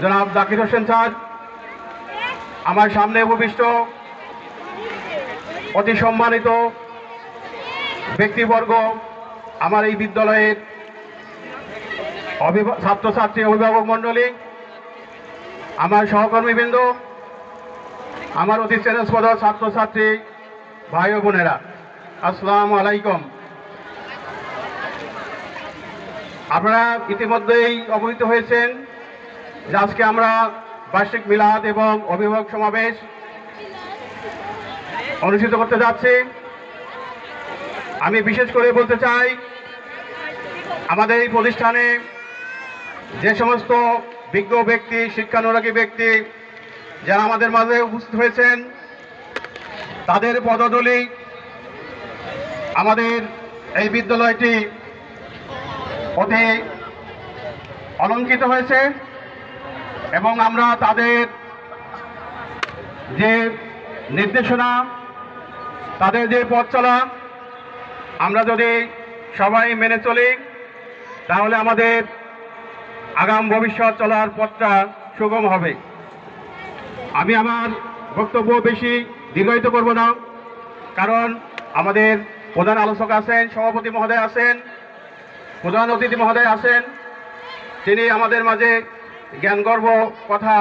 জনাব জাকির হোসেন স্যার, আমার সামনে উপবিষ্ট অতি সম্মানিত ব্যক্তিবর্গ, আমার এই বিদ্যালয়ের ছাত্রছাত্রী অভিভাবক মণ্ডলী, আমার সহকর্মীবৃন্দ, আমার অতি স্নেহস্পদ ছাত্রছাত্রী ভাই ও বোনেরা, আসসালামু আলাইকুম। আপনারা ইতিমধ্যেই অবহিত হয়েছেন যে আজকে আমরা বার্ষিক মিলাদ এবং অভিভাবক সমাবেশ অনুষ্ঠিত করতে যাচ্ছি। আমি বিশেষ করে বলতে চাই, আমাদের এই প্রতিষ্ঠানে যে সমস্ত বিজ্ঞ ব্যক্তি, শিক্ষানুরাগী ব্যক্তি যারা আমাদের মাঝে উপস্থিত হয়েছেন, তাদের পদধূলি আমাদের এই বিদ্যালয়টি অতি অলঙ্কিত হয়েছে এবং আমরা তাদের যে নির্দেশনা, তাদের যে পথ চলা, আমরা যদি সবাই মেনে চলি তাহলে আমাদের আগাম ভবিষ্যৎ চলার পথটা সুগম হবে। আমি আমার বক্তব্য বেশি দীর্ঘায়িত করব না, কারণ আমাদের প্রধান আলোচক আছেন, সভাপতি মহোদয় আছেন, প্রধান অতিথি মহোদয় আছেন, তিনি আমাদের মাঝে জ্ঞানগর্ভ কথা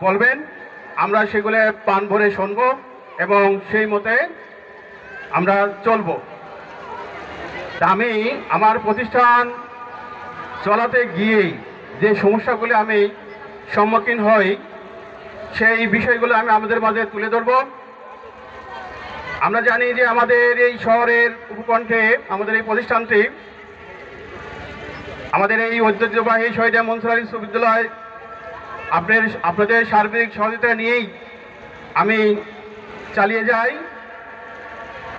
বলবেন। আমরা সেগুলো প্রাণ ভরে শুনব এবং সেই মতে আমরা চলব। আমি আমার প্রতিষ্ঠান চলাতে গিয়েই যে সমস্যাগুলি আমি সম্মুখীন হই, সেই বিষয়গুলো আমি আমাদের মাঝে তুলে ধরব। আমরা জানি যে আমাদের এই শহরের উপকণ্ঠে আমাদের এই প্রতিষ্ঠানটি, আমাদের এই ঐতিহ্যবাহী শহীদে মনসুর আলী বিশ্ববিদ্যালয় আপনাদের সার্বিক সহযোগিতা নিয়েই আমি চালিয়ে যাই।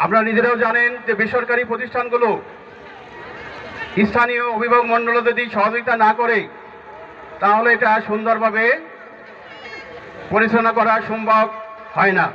আপনারা নিজেরাও জানেন যে বেসরকারি প্রতিষ্ঠানগুলো স্থানীয় অভিভাবক মণ্ডল যদি সহযোগিতা না করে তাহলে এটা সুন্দরভাবে পরিচালনা করা সম্ভব হয় না।